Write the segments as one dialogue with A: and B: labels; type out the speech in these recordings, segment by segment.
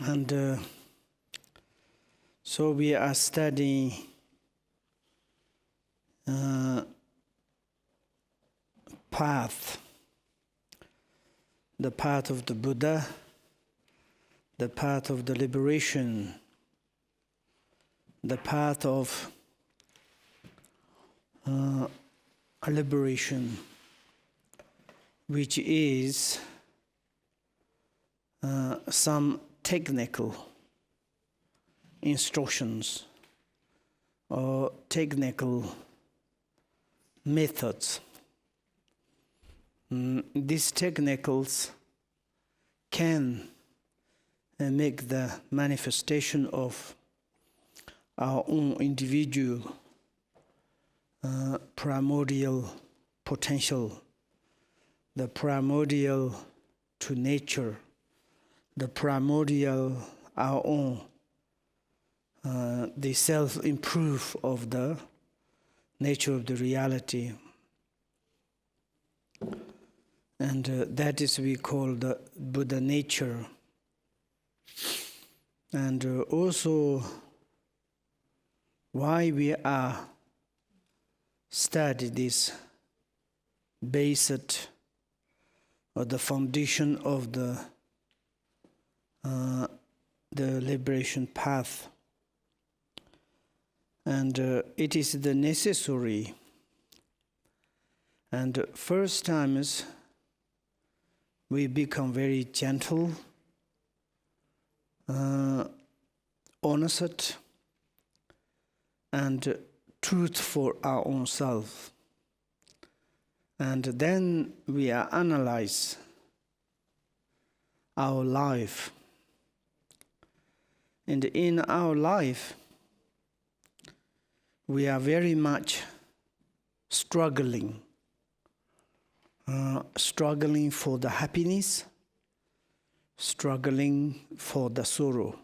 A: And so we are studying path, the path of the Buddha, the path of the liberation, the path of liberation, which is some technical instructions or technical methods. These technicals can make the manifestation of our own individual primordial potential, the primordial to nature, the primordial our own, the self-improve of the nature of the reality. And that is we call the Buddha nature. And also why we are study this basic or the foundation of the liberation path. And it is the necessary. And first times we become very gentle, honest, and truth for our own self. And then we analyze our life. And in our life, we are very much struggling. Struggling for the happiness, struggling for the sorrow.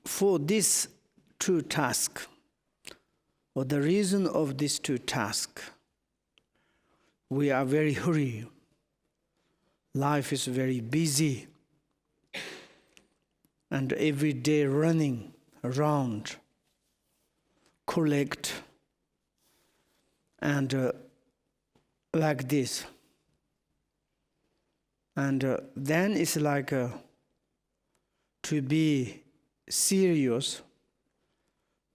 A: For these two tasks, or the reason of these two tasks, we are very hurried. Life is very busy, and every day running around, collect, and like this. And then it's like to be serious,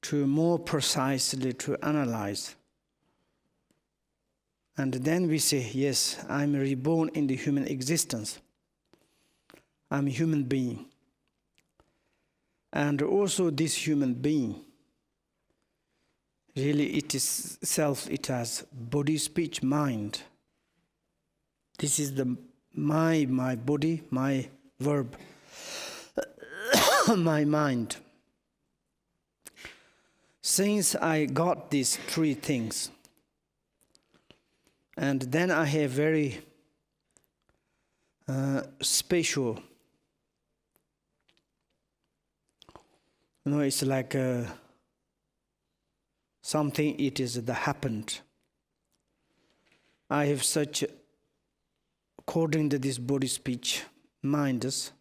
A: to more precisely to analyze. And then we say, yes, I'm reborn in the human existence. I'm a human being. And also this human being, really it is self, it has body, speech, mind. This is the my body, my verb, my mind. Since I got these three things, and then I have very special, it's like something it is that happened. I have such, according to this body, speech, minds,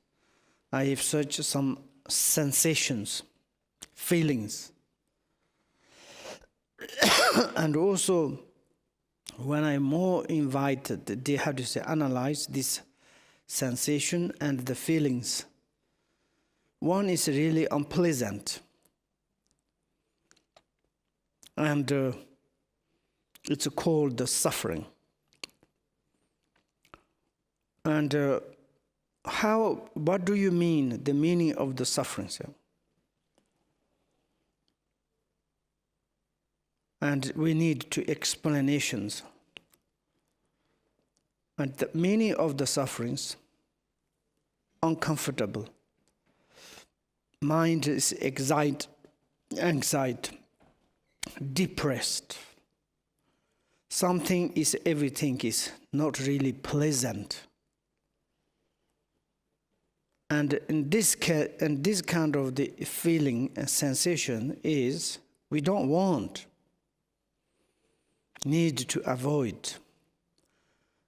A: I have such some sensations, feelings. And also, when I'm more invited, they have to say, analyze this sensation and the feelings. One is really unpleasant. And it's called the suffering. And what do you mean, the meaning of the suffering? And we need to explanations. And the meaning of the sufferings, uncomfortable. Mind is anxiety, depressed. Everything is not really pleasant. And in this kind of the feeling and sensation is we don't want, need to avoid.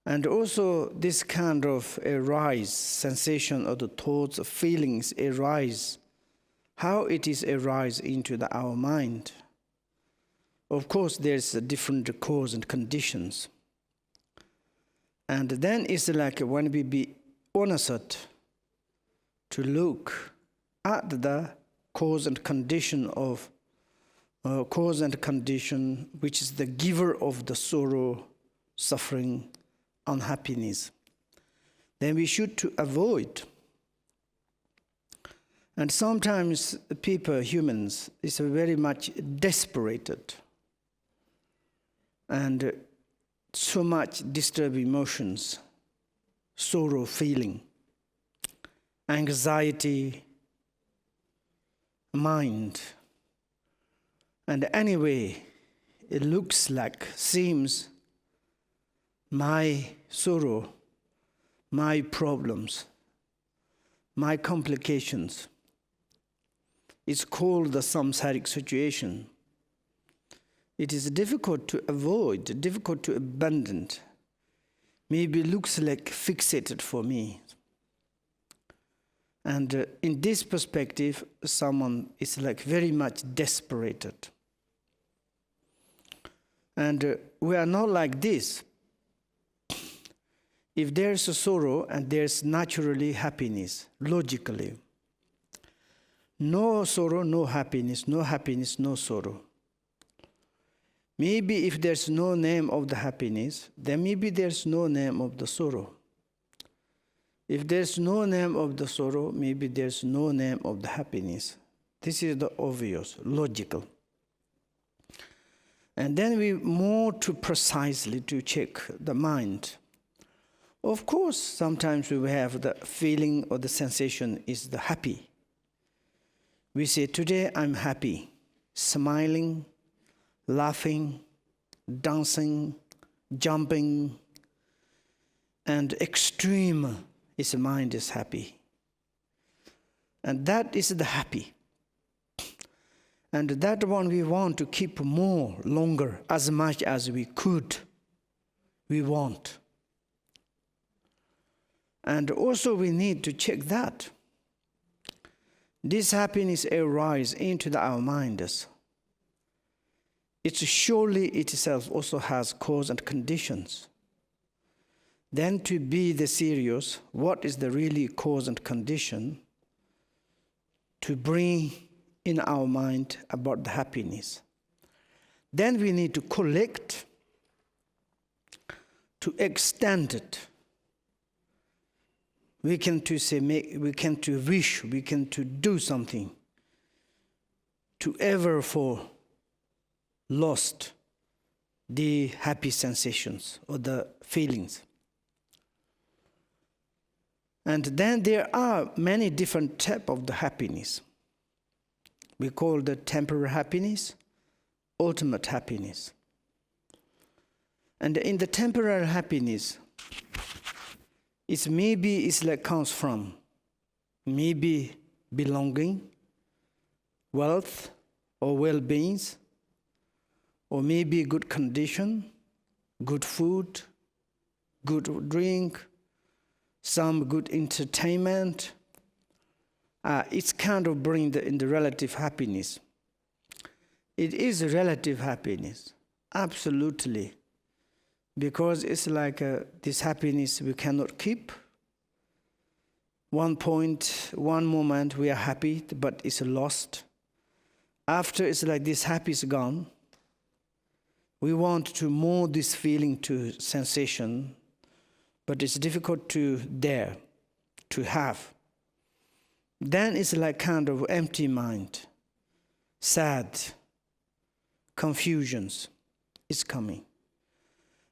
A: And also this kind of arise, sensation of the thoughts, feelings arise, how it is arise into our mind. Of course, there's a different cause and conditions. And then it's like when we be honest to look at the cause and condition which is the giver of the sorrow, suffering, unhappiness, then we should to avoid. And sometimes people, humans, is very much desperate and so much disturbed emotions, sorrow feeling, anxiety, mind. And anyway, it looks like, seems, my sorrow, my problems, my complications, it's called the samsaric situation. It is difficult to avoid, difficult to abandon. Maybe looks like fixated for me. And in this perspective, someone is like very much desperate. And we are not like this. If there's a sorrow and there's naturally happiness, logically. No sorrow, no happiness, no sorrow. Maybe if there's no name of the happiness, then maybe there's no name of the sorrow. If there's no name of the sorrow, maybe there's no name of the happiness. This is the obvious, logical. And then we more to precisely to check the mind. Of course, sometimes we have the feeling or the sensation is the happy. We say, today I'm happy, smiling, laughing, dancing, jumping, and extreme is mind is happy. And that is the happy. And that one we want to keep more, longer, as much as we could. We want. And also we need to check that. This happiness arises into our minds. It surely itself also has cause and conditions. Then to be the serious, what is the really cause and condition to bring in our mind about the happiness. Then we need to collect, to extend it. We can to say, we can to wish, we can to do something to ever for lost the happy sensations or the feelings. And then there are many different types of the happiness. We call the temporary happiness, ultimate happiness. And in the temporary happiness, it's like comes from maybe belonging, wealth or well-beings, or maybe good condition, good food, good drink, some good entertainment. It's kind of bring in the relative happiness. It is a relative happiness, absolutely. Because it's like this happiness we cannot keep. One moment we are happy, but it's lost. After it's like this happy is gone, we want to mold this feeling to sensation, but it's difficult to dare to have. Then it's like kind of empty mind, sad, confusions is coming.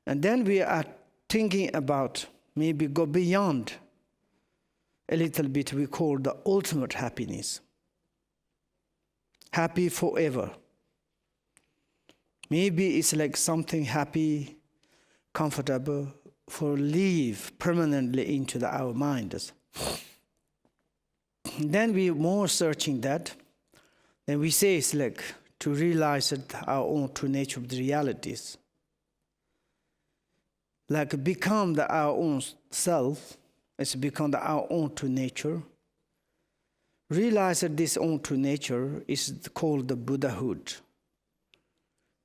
A: And then we are thinking about maybe go beyond a little bit, we call the ultimate happiness. Happy forever. Maybe it's like something happy, comfortable, for live permanently into our minds. Then we more searching that. Then we say it's like to realize that our own true nature of the realities. like become our own self. It's become our own true nature. Realize that this own true nature is called the Buddhahood,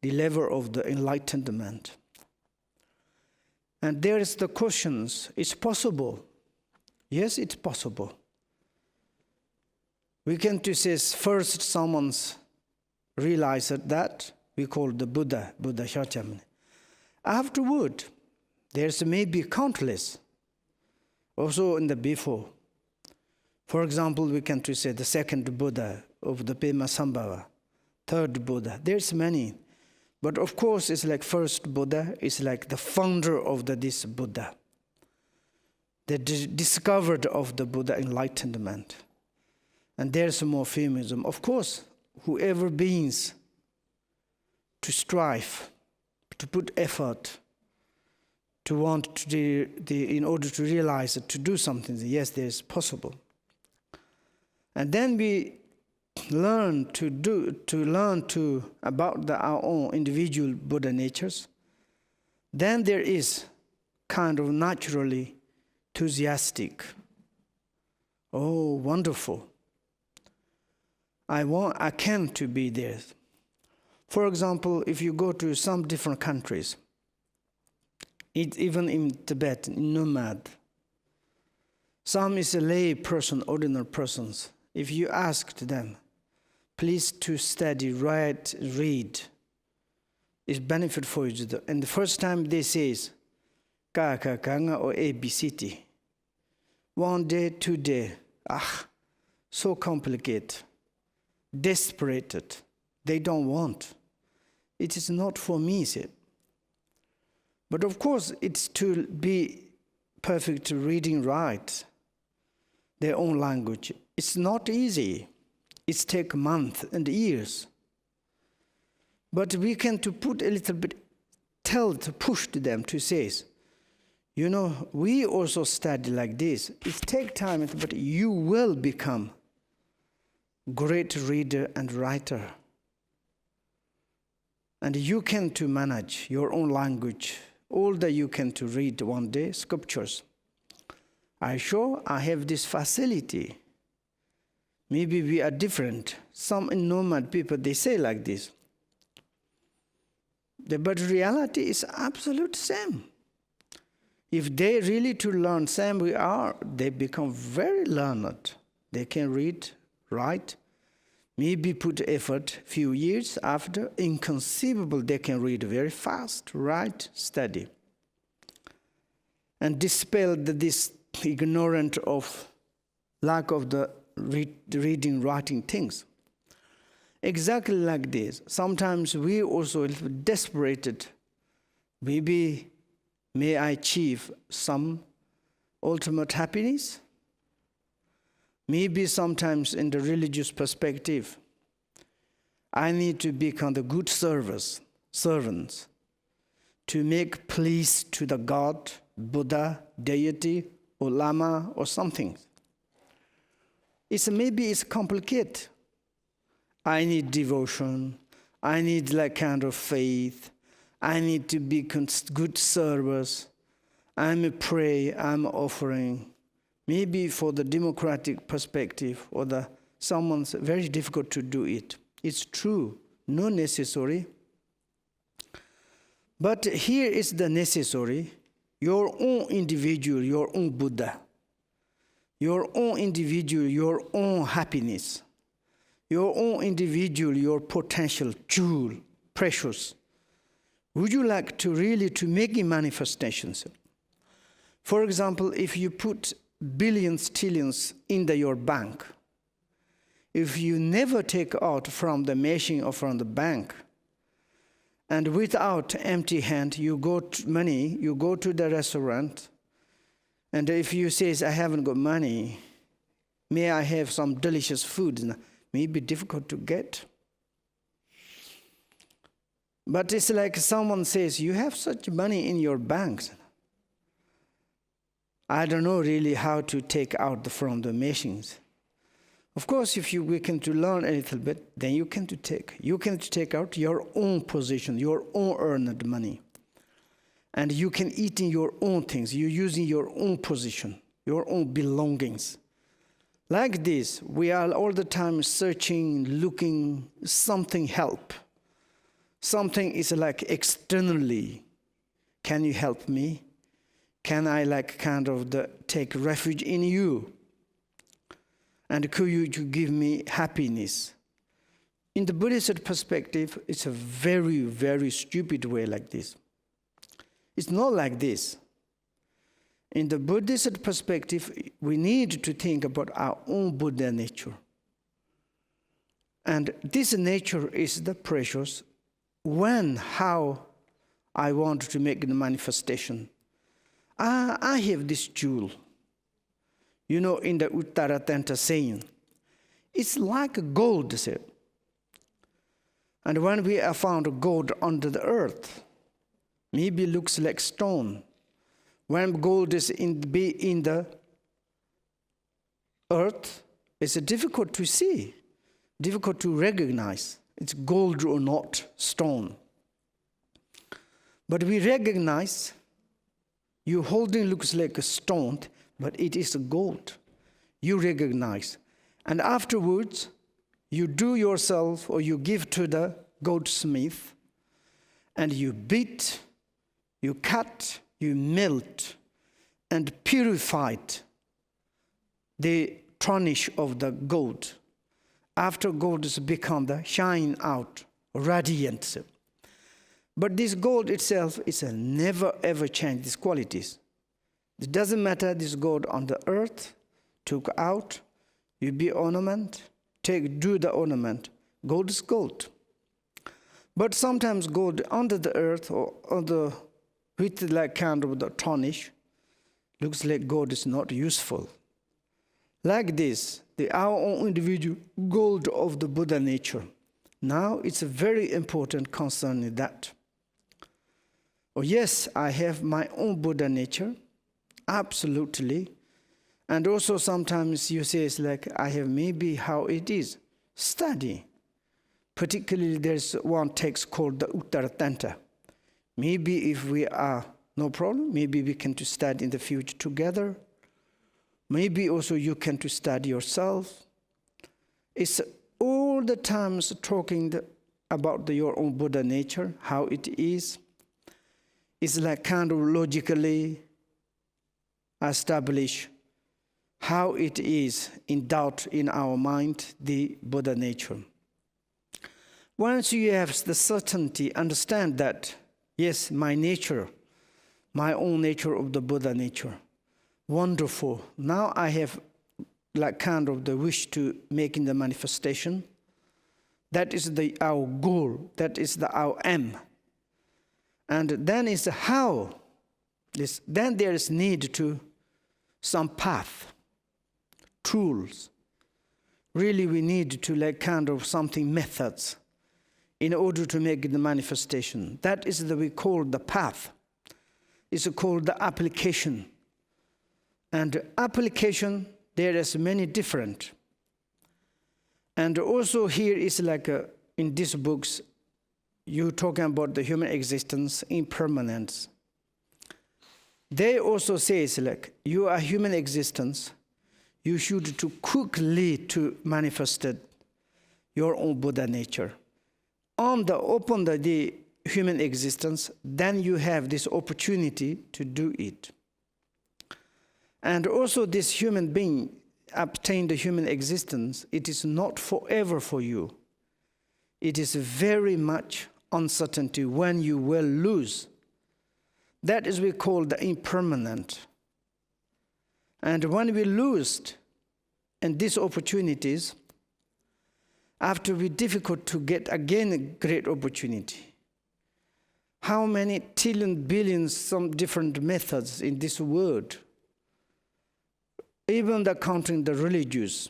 A: the level of the enlightenment. And there is the questions, it's possible. Yes, it's possible. We can to say first someone's realized that, we call the Buddha Shakyamuni. Afterward, there's maybe countless, also in the before. For example, we can to say the second Buddha of the Pema Sambhava, third Buddha. There's many. But of course, it's like first Buddha is like the founder of this Buddha. The discovered of the Buddha enlightenment. And there's more feminism. Of course, whoever beings to strive, to put effort, to want to in order to realize it, to do something, yes, there is possible. And then we learn about our own individual Buddha natures. Then there is kind of naturally enthusiastic. Oh, wonderful. I can to be there. For example, if you go to some different countries, even in Tibet, in nomad, some is a lay person, ordinary persons. If you ask them, please to study, write, read, is benefit for you. And the first time they says, ka nga or ABCT. 1 day, 2 day, so complicated, desperate. They don't want. It is not for me, said. But of course, it's to be perfect reading, right, their own language. It's not easy. It takes months and years. But we can to put a little bit, to push to them to say, you know, we also study like this. It takes time, but you will become great reader and writer. And you can to manage your own language. All that you can to read one day, scriptures. I have this facility. Maybe we are different. Some nomad people, they say like this. But reality is absolute same. If they really to learn same we are, they become very learned. They can read, write, maybe put effort. Few years after, inconceivable, they can read very fast, write, study. And dispel this ignorant of lack of the reading, writing things. Exactly like this. Sometimes we also a little bit desperate. Maybe may I achieve some ultimate happiness? Maybe sometimes in the religious perspective, I need to become the good servants to make please to the God, Buddha, deity, or Lama, or something. Maybe it's complicated. I need devotion. I need like kind of faith. I need to be good service. I'm a pray. I'm offering. Maybe for the democratic perspective or someone's very difficult to do it. It's true, no necessary. But here is the necessary. Your own individual, your own Buddha. Your own individual, your own happiness. Your own individual, your potential, jewel, precious. Would you like to really to make manifestations? For example, if you put billions, trillions in your bank, if you never take out from the machine or from the bank, and without empty hand, you go to money, you go to the restaurant, and if you say, I haven't got money, may I have some delicious food? May be difficult to get. But it's like someone says, you have such money in your banks. I don't know really how to take out from the machines. Of course, if we can to learn a little bit, then you can to take out your own position, your own earned money. And you can eat in your own things. You're using your own position, your own belongings. Like this, we are all the time searching, looking, something help. Something is like externally. Can you help me? Can I take refuge in you? And could you give me happiness? In the Buddhist perspective, it's a very, very stupid way like this. It's not like this. In the Buddhist perspective, we need to think about our own Buddha nature. And this nature is the precious how I want to make the manifestation. I have this jewel. You know, in the Uttaratanta saying, it's like gold, say. And when we have found gold under the earth, maybe it looks like stone. When gold is in the earth, it's difficult to see, difficult to recognize. It's gold or not, stone. But we recognize you holding looks like a stone, but it is gold. You recognize. And afterwards, you do yourself or you give to the goldsmith, and you beat, you cut, you melt, and purify the tarnish of the gold. After gold has become the shine out, radiant. But this gold itself is never ever change these qualities. It doesn't matter this gold on the earth, took out, you be ornament, do the ornament. Gold is gold. But sometimes gold under the earth or with the tarnish, looks like gold is not useful. Like this, our own individual gold of the Buddha nature. Now it's a very important concern in that. Oh yes, I have my own Buddha nature, absolutely. And also sometimes you say it's like I have maybe how it is. Study. Particularly there's one text called the Uttaratanta. Maybe if we are no problem, maybe we can to study in the future together. Maybe also you can to study yourself. It's all the times talking about your own Buddha nature, how it is. It's like logically establish how it is in doubt in our mind, the Buddha nature. Once you have the certainty, understand that, yes, my nature, my own nature of the Buddha nature, wonderful. Now I have the wish to make in the manifestation. That is our goal. That is our aim. And then is how. Then there is need to some path, tools. Really we need to something methods in order to make the manifestation. That is we call the path. It's called the application. And application, there is many different. And also here is in these books, you talking about the human existence, impermanence. They also say it's you are human existence. You should to quickly to manifest your own Buddha nature. Upon the human existence, then you have this opportunity to do it. And also this human being obtain the human existence, it is not forever for you. It is very much uncertainty when you will lose. That is we call the impermanent. And when we lose and these opportunities, after we difficult to get again a great opportunity. How many trillion, billions, some different methods in this world, even counting the religious,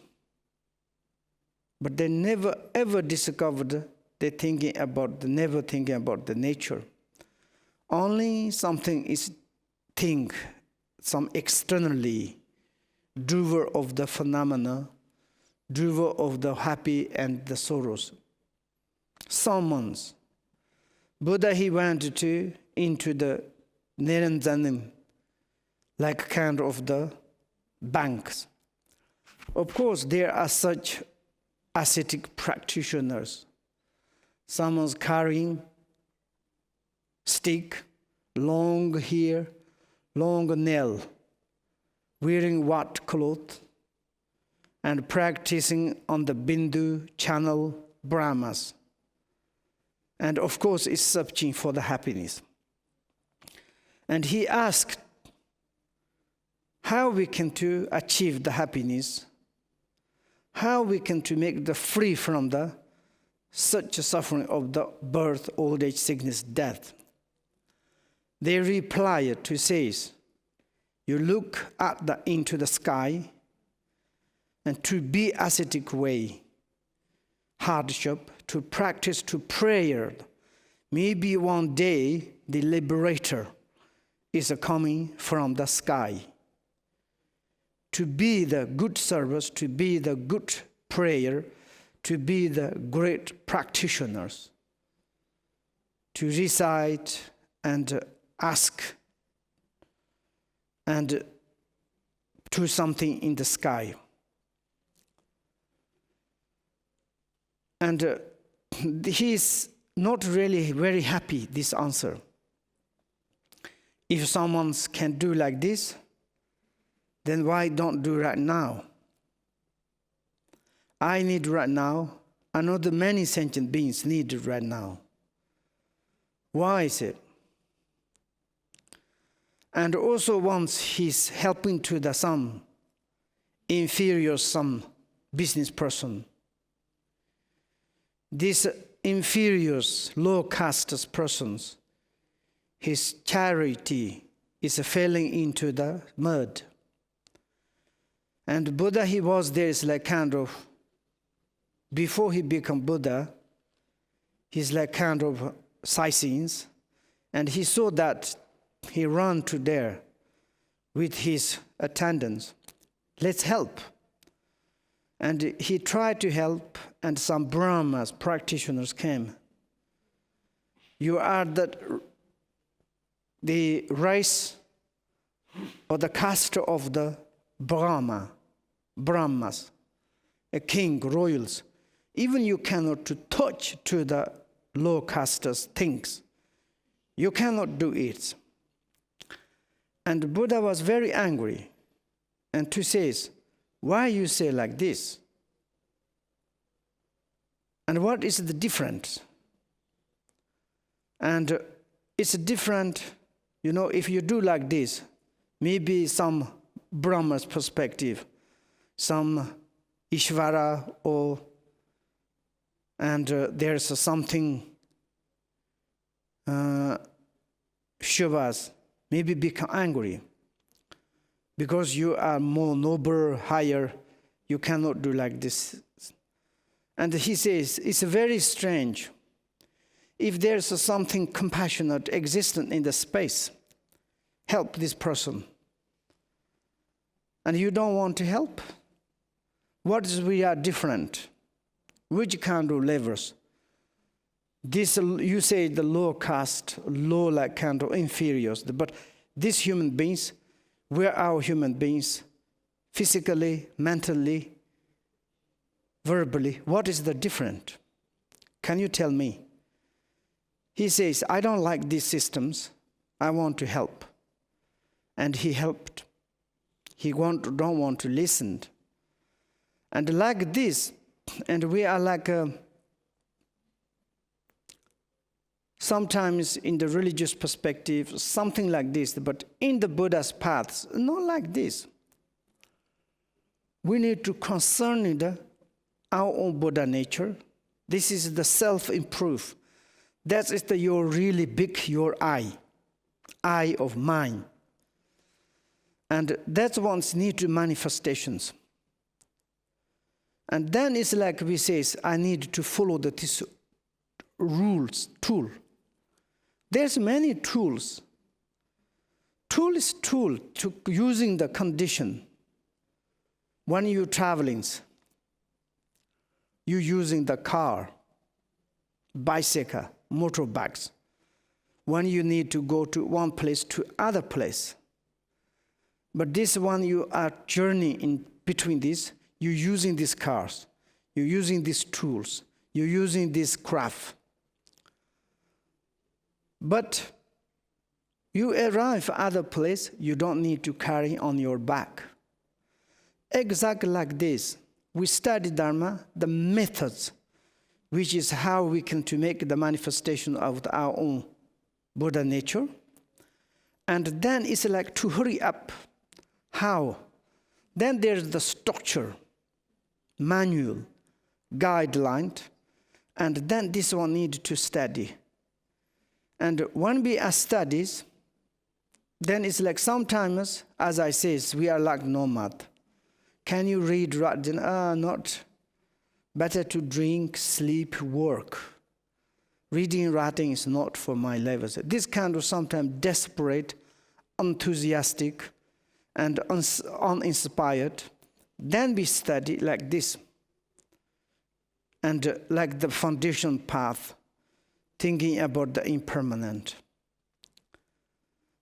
A: but they never ever discovered never thinking about the nature. Only something is some externally, doer of the phenomena, doer of the happy and the sorrows. Summons. Buddha, he went into the Niranjanim, like kind of the banks. Of course, there are such ascetic practitioners. Someone's carrying stick, long hair, long nail, wearing white cloth, and practicing on the Bindu channel Brahmas. And of course, is searching for the happiness. And he asked how we can to achieve the happiness, how we can to make the free from the such a suffering of the birth, old age, sickness, death. They replied to says, you look into the sky, and to be ascetic way, hardship, to practice to prayer. Maybe one day the liberator is coming from the sky. To be the good service, to be the good prayer, to be the great practitioners, to recite and ask and do something in the sky. And he is not really very happy, this answer. If someone can do like this, then why don't do right now? I need right now. I know the many sentient beings need it right now. Why is it? And also once he's helping to the some inferior, some business person. These inferior, low caste persons, his charity is falling into the mud. And Buddha, he was there is like kind of, before he became Buddha, he's like kind of sightseeing, and he saw that he ran to there with his attendants. Let's help. And he tried to help, and some Brahmas practitioners came. You are the race or the caste of the Brahmas, a king, royals. Even you cannot to touch to the low castes things. You cannot do it. And Buddha was very angry, and to says, why you say like this? And what is the difference? And it's different, if you do like this, maybe some Brahma's perspective, some Ishvara, and there's something Shivas, maybe become angry. Because you are more noble, higher, you cannot do like this. And he says, it's very strange. If there's something compassionate existent in the space, help this person. And you don't want to help? What is we are different? Which kind of levels? This, you say the low caste, low like kind of inferiors, but these human beings, we're our human beings, physically, mentally, verbally. What is the difference? Can you tell me? He says, I don't like these systems. I want to help. And he helped. He don't want to listen. And like this, and we are like sometimes in the religious perspective, something like this, but in the Buddha's paths, not like this. We need to concern in our own Buddha nature. This is the self-improve. That is your really big, your eye of mind. And that's one's need to manifestations. And then it's like we say, I need to follow this rules, tool. There's many tools. Tool is tool to using the condition. When you're traveling, you're using the car, bicycle, motorbikes. when you need to go to one place to other place. But this one, you are journeying in between this, you're using these cars, you're using these tools, you're using this craft. But you arrive at other place, you don't need to carry on your back. Exactly like this, we study Dharma, the methods, which is how we can to make the manifestation of our own Buddha nature. And then it's like to hurry up. How? Then there's the structure, manual, guideline, and then this one needs to study. And when we are studies, then it's like sometimes, as I say, we are like nomad. Can you read, write? Not. Better to drink, sleep, work. Reading, writing is not for my levels. This kind of sometimes desperate, enthusiastic, and uninspired. Then we study like this. And like the foundation path, thinking about the impermanent.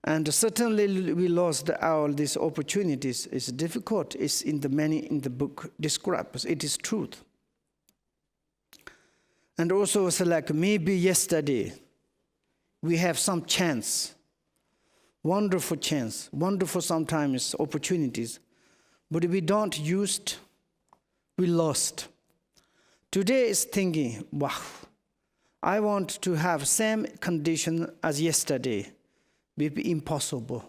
A: And certainly we lost all these opportunities. It's difficult. It's in the book describes. It is truth. And also it's like maybe yesterday we have some chance, wonderful chance, wonderful sometimes opportunities, but we don't use it, we lost. Today is thinking, wow, I want to have same condition as yesterday. Will be impossible.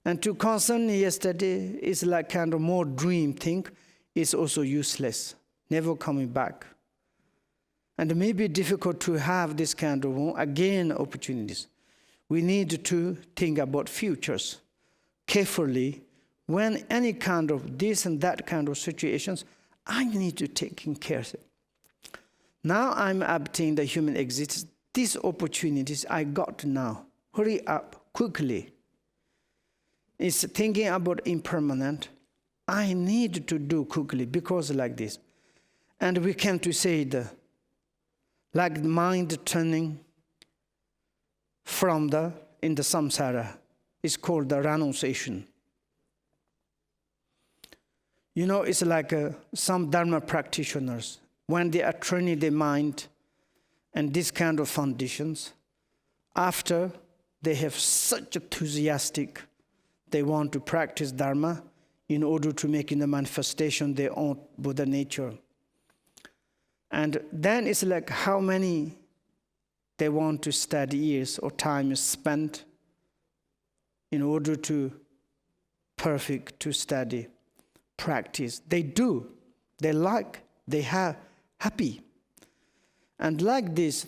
A: And to concern yesterday is like kind of more dream thing. It's also useless, never coming back. And it may be difficult to have this kind of, again, opportunities. We need to think about futures carefully. When any kind of this and that kind of situations, I need to take care of it. Now I'm obtaining the human existence. These opportunities I got now. Hurry up, quickly. It's thinking about impermanent. I need to do quickly because like this. And we came to say like the mind turning from in the samsara is called the renunciation. You know, it's like some Dharma practitioners, when they are training their mind and this kind of foundations, after they have such enthusiastic, they want to practice Dharma in order to make in the manifestation their own Buddha nature. And then it's like how many they want to study years or time is spent in order to perfect to study, practice. They do, they like, they have happy. And like this,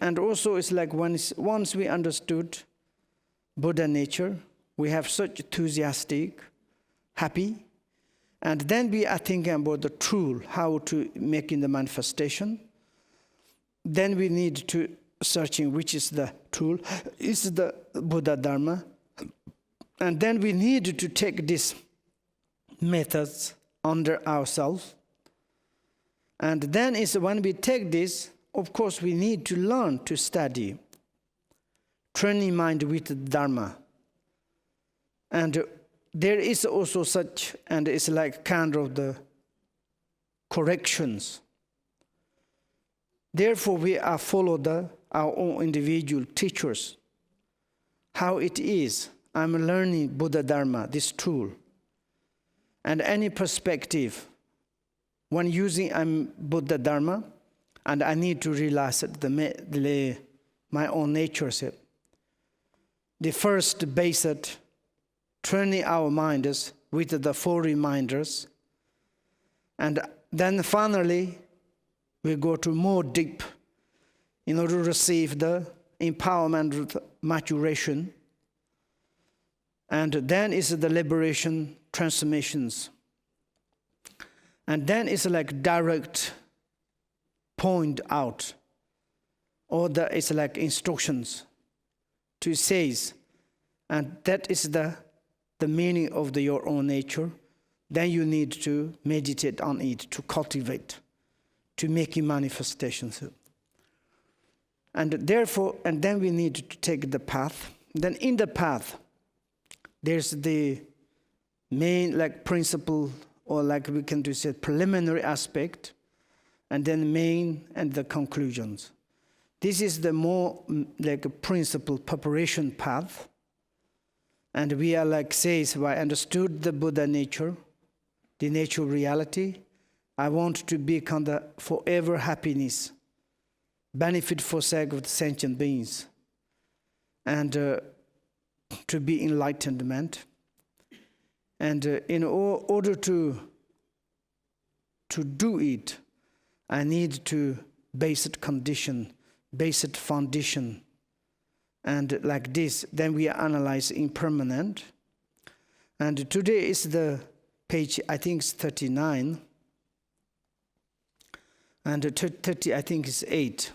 A: and also it's like once we understood Buddha nature, we have such enthusiastic, happy, and then we are thinking about the tool, how to make in the manifestation. Then we need to searching which is the tool, is the Buddha Dharma, and then we need to take these methods under ourselves. And then is when we take this, of course we need to learn to study, training mind with the Dharma. And there is also such, and it's like kind of the corrections. Therefore, we are follow our own individual teachers. How it is, I'm learning Buddha Dharma, this tool. And any perspective, when using Buddha Dharma, and I need to realize that my own nature. The first basic, training our minds with the 4 reminders. And then finally, we go to more deep in order to receive the empowerment maturation. And then is the liberation transformations. And then it's like direct point out, or it's like instructions to says, and that is the meaning of your own nature. Then you need to meditate on it, to cultivate, to make it manifestations. And therefore, and then we need to take the path. Then in the path, there's the main like principle, or like we can do say preliminary aspect, and then main and the conclusions. This is the more like a principle preparation path. And we are like says, I understood the Buddha nature, the nature of reality. I want to become the forever happiness, benefit for sake of the sentient beings, and to be enlightenment. And in order to do it, I need to basic condition, basic foundation. And like this, then we analyze impermanent. And today is the page, I think it's 39. And 30, I think it's 8.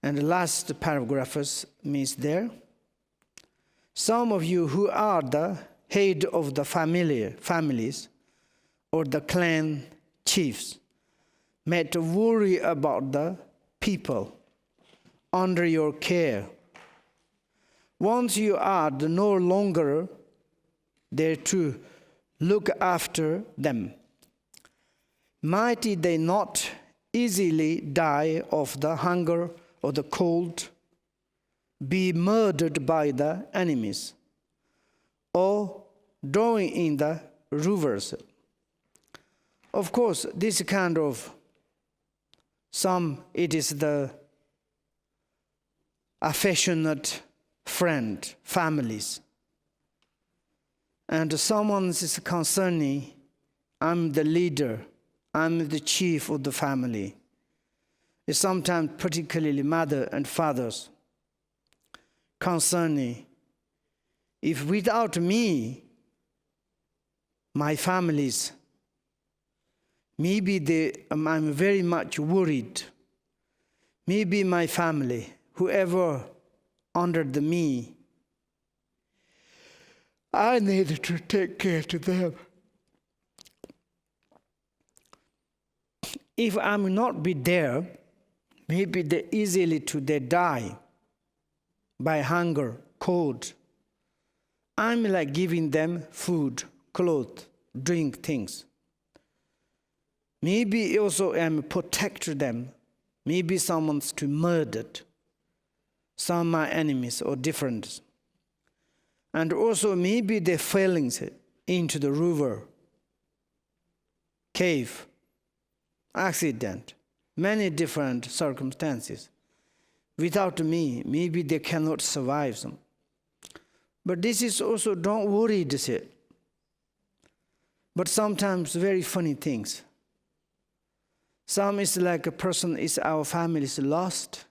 A: And the last paragraph means there. Some of you who are the head of the families or the clan chiefs might worry about the people under your care. Once you are no longer there to look after them, might they not easily die of the hunger or the cold, be murdered by the enemies, or drown in the rivers? Of course, this kind of it is the affectionate friend, families. And someone is concerning, I'm the leader, I'm the chief of the family. It's sometimes particularly mother and fathers concerning, if without me, my families, maybe I'm very much worried. Maybe my family, whoever under me, I need to take care to them. If I'm not be there, maybe they easily they die by hunger, cold. I'm like giving them food, clothes, drink things. Maybe also I'm protect them. Maybe someone's to murdered. Some are enemies or different. And also maybe their failings into the river, cave, accident, many different circumstances. Without me, maybe they cannot survive them. But this is also, don't worry, this it. But sometimes very funny things. Some is like a person our family is lost.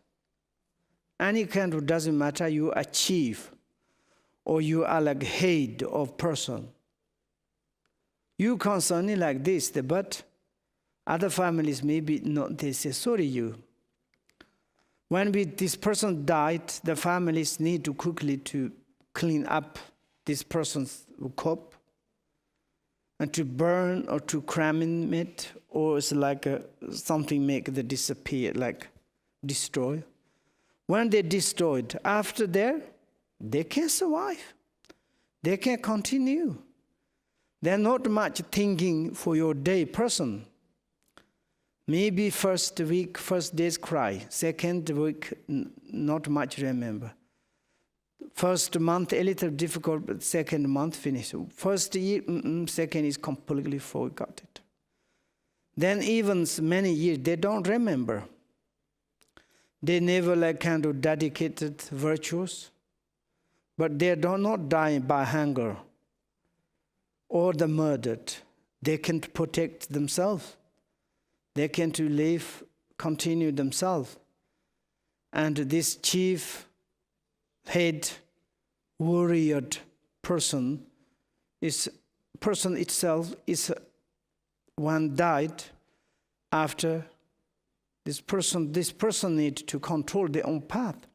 A: Any kind of doesn't matter, you achieve, or you are like head of person. You concerning like this, but other families maybe not, they say, sorry you. When this person died, the families need to quickly to clean up this person's corpse and to burn or to cremate, or it's like something make the disappear, like destroy. When they destroyed, after there, they can survive. They can continue. They're not much thinking for your day person. Maybe first week, first days cry. Second week, not much remember. First month, a little difficult, but second month, finish. First year, second is completely forgot it. Then even many years, they don't remember. They never like kind of dedicated virtues, but they do not die by hunger or the murdered. They can protect themselves. They can to live, continue themselves. And this chief, head, warrior person itself is one died after this person needs to control their own path.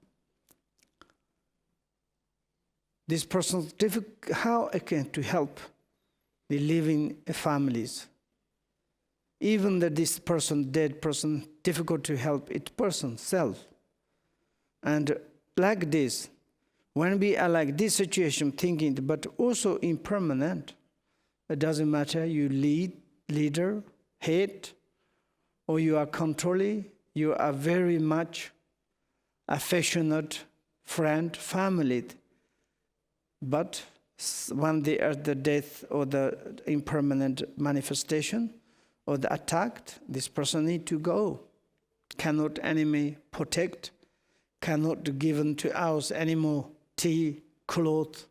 A: This person's difficult, how I can to help the living families. Even that this person, dead person, difficult to help it person self. And like this, when we are like this situation thinking, but also impermanent, it doesn't matter, you leader, head, or you are controlling, you are very much affectionate friend, family. But when they are the death or the impermanent manifestation or the attack, this person need to go. Cannot enemy protect, cannot given to us anymore tea, clothes.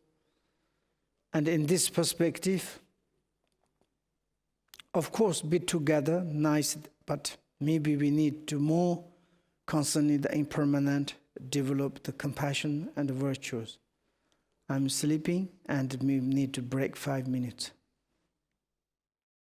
A: And in this perspective, of course, be together, nice, but maybe we need to more concerning the impermanent, develop the compassion and the virtues. I'm sleeping and we need to break 5 minutes.